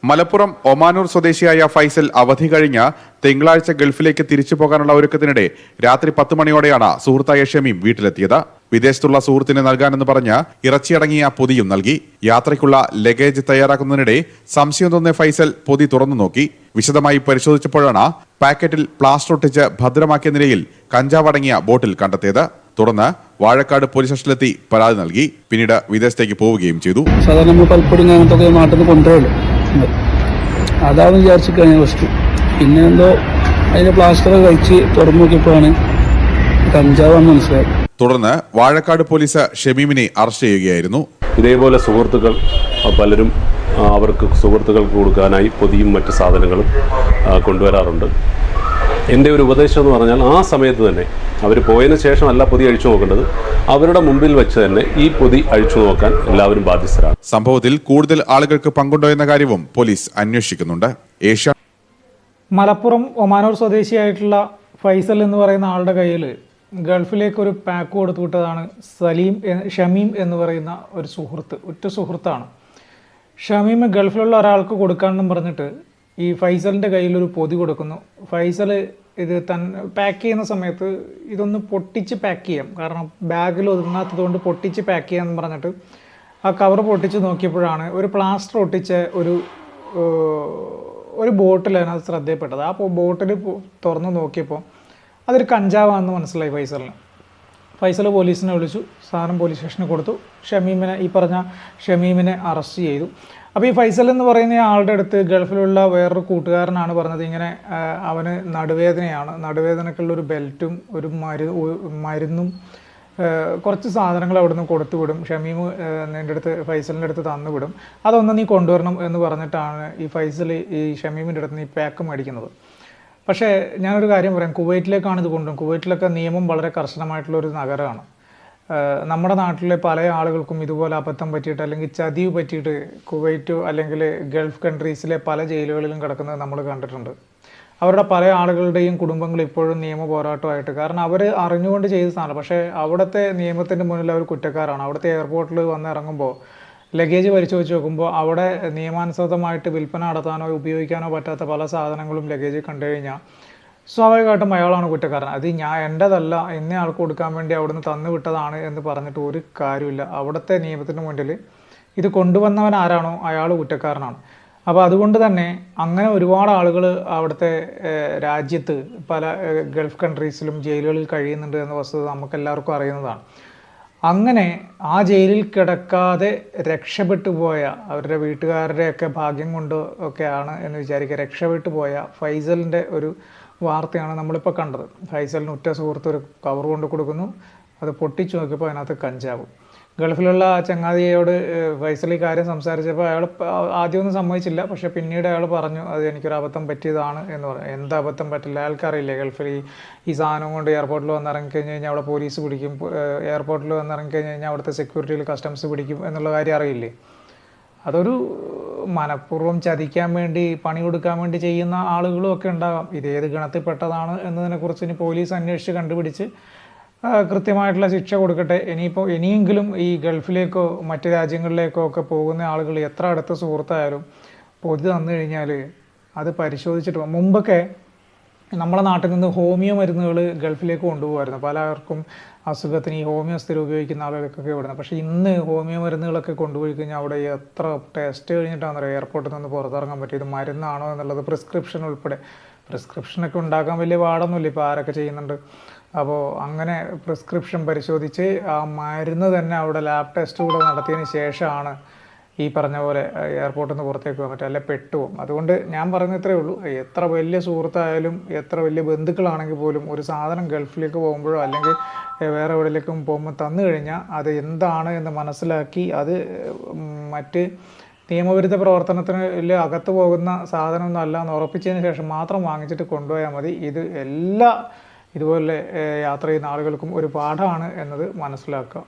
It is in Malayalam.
മലപ്പുറം ഒമാനൂർ സ്വദേശിയായ ഫൈസൽ അവധി കഴിഞ്ഞ തിങ്കളാഴ്ച ഗൾഫിലേക്ക് തിരിച്ചു പോകാനുള്ള ഒരുക്കത്തിനിടെ രാത്രി 10 മണിയോടെയാണ് സുഹൃത്തായ ഷമീം വീട്ടിലെത്തിയത്. വിദേശത്തുള്ള സുഹൃത്തിന് നൽകാനെന്ന് പറഞ്ഞ് ഇറച്ചിയടങ്ങിയ പൊതിയും നൽകി. യാത്രയ്ക്കുള്ള ലഗേജ് തയ്യാറാക്കുന്നതിനിടെ സംശയം തോന്നിയ ഫൈസൽ പൊതി തുറന്നു നോക്കി. വിശദമായി പരിശോധിച്ചപ്പോഴാണ് പാക്കറ്റിൽ പ്ലാസ്റ്റർ ഒട്ടിച്ച് ഭദ്രമാക്കിയ നിലയിൽ കഞ്ചാവ് അടങ്ങിയ ബോട്ടിൽ കണ്ടെത്തിയത്. തുടർന്ന് വാഴക്കാട് പോലീസ് സ്റ്റേഷനിലെത്തി പരാതി നൽകി. പിന്നീട് വിദേശത്തേക്ക് പോവുകയും ചെയ്തു. സാധാരണ നമ്മൾ പലപ്പോഴും അങ്ങനത്തെ നാട്ടിൽ നിന്ന് കൊണ്ടുവരുള്ളൂ. അതാണ് വിചാരിച്ചു കഴിഞ്ഞ ഫസ്റ്റ്. പിന്നെ എന്തോ അതിന്റെ പ്ലാസ്റ്റർ കഴിച്ച് തുറന്നു നോക്കിയപ്പോഴാണ് കഞ്ചാവാന്ന് മനസ്സിലായത്. തുടർന്ന് വാഴക്കാട് പോലീസ് ഷമീമിനെ അറസ്റ്റ് ചെയ്യുകയായിരുന്നു. ഇതേപോലെ സുഹൃത്തുക്കൾ പലരും അവർക്ക് സുഹൃത്തുക്കൾക്ക് കൊടുക്കാനായി പൊതിയും മറ്റ് സാധനങ്ങളും കൊണ്ടുവരാറുണ്ട്. എൻ്റെ ഒരു ഉപദേശം എന്ന് പറഞ്ഞാൽ ആ സമയത്ത് തന്നെ അവർ പോയതിനു ശേഷമല്ല പൊതി അഴിച്ചു നോക്കേണ്ടത്, അവരുടെ മുമ്പിൽ വെച്ച് തന്നെ ഈ പൊതി അഴിച്ചു നോക്കാൻ എല്ലാവരും ബാധ്യസ്ഥരാണ്. സംഭവത്തിൽ കൂടുതൽ ആളുകൾക്ക് പങ്കുണ്ടോ എന്ന കാര്യവും പോലീസ് അന്വേഷിക്കുന്നുണ്ട്. മലപ്പുറം ഒമാനൂർ സ്വദേശിയായിട്ടുള്ള ഫൈസൽ എന്ന് പറയുന്ന ആളുടെ കയ്യിൽ ഗൾഫിലേക്ക് ഒരു പാക്ക് കൊടുത്തു വിട്ടതാണ് ഷമീം എന്ന് പറയുന്ന ഒരു ഉറ്റ സുഹൃത്താണ്. ഷമീം ഗൾഫിലുള്ള ഒരാൾക്ക് കൊടുക്കാനെന്നും പറഞ്ഞിട്ട് ഈ ഫൈസലിൻ്റെ കയ്യിലൊരു പൊതി കൊടുക്കുന്നു. ഫൈസൽ ഇത് പാക്ക് ചെയ്യുന്ന സമയത്ത് ഇതൊന്ന് പൊട്ടിച്ച് പാക്ക് ചെയ്യാം, കാരണം ബാഗിൽ ഒതുങ്ങാത്തതുകൊണ്ട് പൊട്ടിച്ച് പാക്ക് ചെയ്യാമെന്ന് പറഞ്ഞിട്ട് ആ കവർ പൊട്ടിച്ച് നോക്കിയപ്പോഴാണ് ഒരു പ്ലാസ്റ്റർ ഒട്ടിച്ച ഒരു ബോട്ടിൽ അതിനകത്ത് ശ്രദ്ധയപ്പെട്ടത്. ആ ബോട്ടിൽ തുറന്ന് നോക്കിയപ്പോൾ അതൊരു കഞ്ചാവാണെന്ന് മനസ്സിലായി ഫൈസലിന്. ഫൈസൽ പോലീസിനെ വിളിച്ചു, സാധനം പോലീസ് സ്റ്റേഷനിൽ കൊടുത്തു. ഷമീമിനെ അറസ്റ്റ് ചെയ്തു. അപ്പോൾ ഈ ഫൈസൽ എന്ന് പറയുന്ന ആളുടെ അടുത്ത് ഗൾഫിലുള്ള വേറൊരു കൂട്ടുകാരനാണ് പറഞ്ഞത് ഇങ്ങനെ അവന് നടുവേദനക്കുള്ളൊരു ബെൽറ്റും ഒരു മരുന്നും കുറച്ച് സാധനങ്ങൾ അവിടെ നിന്ന് കൊടുത്തു വിടും. ഷമീം ഫൈസലിൻ്റെ അടുത്ത് തന്നു വിടും. അതൊന്ന് നീ കൊണ്ടുവരണം എന്ന് പറഞ്ഞിട്ടാണ് ഈ ഫൈസൽ ഈ ഷമീമിൻ്റെ അടുത്ത് നിന്ന് ഈ പാക്ക് മേടിക്കുന്നത്. പക്ഷേ ഞാനൊരു കാര്യം പറയാം, കുവൈറ്റിലേക്കാണ് ഇത് കൊണ്ടുവരും. കുവൈറ്റിലൊക്കെ നിയമം വളരെ കർശനമായിട്ടുള്ളൊരു നഗരമാണ്. നമ്മുടെ നാട്ടിലെ പല ആളുകൾക്കും ഇതുപോലെ അബദ്ധം പറ്റിയിട്ട് അല്ലെങ്കിൽ ചതിവ് പറ്റിയിട്ട് കുവൈറ്റ് അല്ലെങ്കിൽ ഗൾഫ് കൺട്രീസിലെ പല ജയിലുകളിലും കിടക്കുന്നത് നമ്മൾ കണ്ടിട്ടുണ്ട്. അവരുടെ പല ആളുകളുടെയും കുടുംബങ്ങൾ ഇപ്പോഴും നിയമ പോരാട്ടമായിട്ട്, കാരണം അവർ അറിഞ്ഞുകൊണ്ട് ചെയ്ത സാധനം, പക്ഷേ അവിടുത്തെ നിയമത്തിൻ്റെ മുന്നിൽ അവർ കുറ്റക്കാരാണ്. അവിടുത്തെ എയർപോർട്ടിൽ വന്ന് ഇറങ്ങുമ്പോൾ ലഗേജ് പരിശോധിച്ച് നോക്കുമ്പോൾ അവിടെ നിയമാനുസൃതമായിട്ട് വിൽപ്പന നടത്താനോ ഉപയോഗിക്കാനോ പറ്റാത്ത പല സാധനങ്ങളും ലഗേജിൽ കണ്ടു കഴിഞ്ഞാൽ സ്വാഭാവികമായിട്ടും അയാളാണ് കുറ്റക്കാരൻ. അത് എൻ്റെതല്ല, ഇന്ന ആൾക്ക് കൊടുക്കാൻ വേണ്ടി അവിടുന്ന് തന്നു വിട്ടതാണ് എന്ന് പറഞ്ഞിട്ട് ഒരു കാര്യമില്ല. അവിടുത്തെ നിയമത്തിന് മുന്നിൽ ഇത് കൊണ്ടുവന്നവൻ ആരാണോ അയാൾ കുറ്റക്കാരനാണ്. അപ്പോൾ അതുകൊണ്ട് തന്നെ അങ്ങനെ ഒരുപാട് ആളുകൾ അവിടുത്തെ രാജ്യത്ത് പല ഗൾഫ് കൺട്രീസിലും ജയിലുകളിൽ കഴിയുന്നുണ്ട് എന്ന വസ്തുത നമുക്കെല്ലാവർക്കും അറിയുന്നതാണ്. അങ്ങനെ ആ ജയിലിൽ കിടക്കാതെ രക്ഷപ്പെട്ടു പോയ അവരുടെ വീട്ടുകാരുടെയൊക്കെ ഭാഗ്യം കൊണ്ട് ഒക്കെയാണ് എന്ന് വിചാരിക്കുക, രക്ഷപ്പെട്ടു പോയ ഫൈസലിൻ്റെ ഒരു വാർത്തയാണ് നമ്മളിപ്പോൾ കണ്ടത്. ഫൈസലിന് ഉറ്റ സുഹൃത്ത് ഒരു കവർ കൊണ്ട് കൊടുക്കുന്നു, അത് പൊട്ടിച്ചു നോക്കിയപ്പോൾ അതിനകത്ത് കഞ്ചാവ്. ഗൾഫിലുള്ള ചങ്ങാതിയോട് ഫൈസൽ ഈ കാര്യം സംസാരിച്ചപ്പോൾ അയാൾ ആദ്യമൊന്നും സമ്മതിച്ചില്ല, പക്ഷേ പിന്നീട് അയാൾ പറഞ്ഞു അത് എനിക്കൊരു അബദ്ധം പറ്റിയതാണ് എന്ന് പറഞ്ഞു. എന്താ അബദ്ധം പറ്റില്ല, അയാൾക്കറിയില്ലേ ഗൾഫിൽ ഈ സാധനം കൊണ്ട് എയർപോർട്ടിൽ വന്ന് ഇറങ്ങിക്കഴിഞ്ഞ് കഴിഞ്ഞാൽ അവിടെ പോലീസ് പിടിക്കും, എയർപോർട്ടിൽ വന്ന് ഇറങ്ങിക്കഴിഞ്ഞ് കഴിഞ്ഞാൽ അവിടുത്തെ സെക്യൂരിറ്റിയിൽ കസ്റ്റംസ് പിടിക്കും എന്നുള്ള കാര്യം അറിയില്ലേ. അതൊരു മനഃപൂർവ്വം ചതിക്കാൻ വേണ്ടി പണി കൊടുക്കാൻ വേണ്ടി ചെയ്യുന്ന ആളുകളും ഒക്കെ ഉണ്ടാകാം. ഇതേത് ഗണത്തിൽപ്പെട്ടതാണ് എന്നതിനെക്കുറിച്ച് ഇനി പോലീസ് അന്വേഷിച്ച് കണ്ടുപിടിച്ച് കൃത്യമായിട്ടുള്ള ശിക്ഷ കൊടുക്കട്ടെ. ഇനിയെങ്കിലും ഈ ഗൾഫിലേക്കോ മറ്റ് രാജ്യങ്ങളിലേക്കോ ഒക്കെ പോകുന്ന ആളുകൾ എത്ര അടുത്ത സുഹൃത്തായാലും പൊതി തന്നു കഴിഞ്ഞാൽ അത് പരിശോധിച്ചിട്ട് മുമ്പൊക്കെ നമ്മളെ നാട്ടിൽ നിന്ന് ഹോമിയോ മരുന്നുകൾ ഗൾഫിലേക്ക് കൊണ്ടുപോകുമായിരുന്നു. പലർക്കും അസുഖത്തിന് ഈ ഹോമിയോ സ്ഥിരം ഉപയോഗിക്കുന്ന ആളുകൾക്കൊക്കെ ഇവിടുന്ന്. പക്ഷേ ഇന്ന് ഹോമിയോ മരുന്നുകളൊക്കെ കൊണ്ടുപോയി കഴിഞ്ഞാൽ അവിടെ എത്ര ടെസ്റ്റ് കഴിഞ്ഞിട്ടാണെന്ന് അറിയാം എയർപോർട്ടിൽ നിന്ന് പുറത്തിറങ്ങാൻ പറ്റിയത് മരുന്നാണോ എന്നുള്ളത്, പ്രിസ്ക്രിപ്ഷൻ ഉൾപ്പെടെ. പ്രിസ്ക്രിപ്ഷനൊക്കെ ഉണ്ടാക്കാൻ വലിയ പാടൊന്നുമില്ല, ഇപ്പോൾ ആരൊക്കെ ചെയ്യുന്നുണ്ട്. അപ്പോൾ അങ്ങനെ പ്രിസ്ക്രിപ്ഷൻ പരിശോധിച്ച് ആ മരുന്ന് തന്നെ അവിടെ ലാബ് ടെസ്റ്റ് കൂടെ നടത്തിയതിന് ശേഷമാണ് ഈ പറഞ്ഞ പോലെ എയർപോർട്ടിൽ നിന്ന് പുറത്തേക്ക് പോകാൻ പറ്റും, അല്ലെ പെട്ടുപോകും. അതുകൊണ്ട് ഞാൻ പറയുന്നത് ഇത്രയേ ഉള്ളൂ, എത്ര വലിയ സുഹൃത്തായാലും എത്ര വലിയ ബന്ധുക്കളാണെങ്കിൽ പോലും ഒരു സാധനം ഗൾഫിലേക്ക് പോകുമ്പോഴോ അല്ലെങ്കിൽ വേറെ എവിടെയേക്കും പോകുമ്പോൾ തന്നു കഴിഞ്ഞാൽ അത് എന്താണ് എന്ന് മനസ്സിലാക്കി അത് മറ്റ് നിയമവിരുദ്ധ പ്രവർത്തനത്തിന് അകത്ത് പോകുന്ന സാധനമൊന്നും അല്ല എന്ന് ഉറപ്പിച്ചതിന് ശേഷം മാത്രം വാങ്ങിച്ചിട്ട് കൊണ്ടുപോയാൽ മതി. ഇത് ഇതുപോലെ യാത്ര ചെയ്യുന്ന ആളുകൾക്കും ഒരു പാഠമാണ് എന്നത് മനസ്സിലാക്കുക.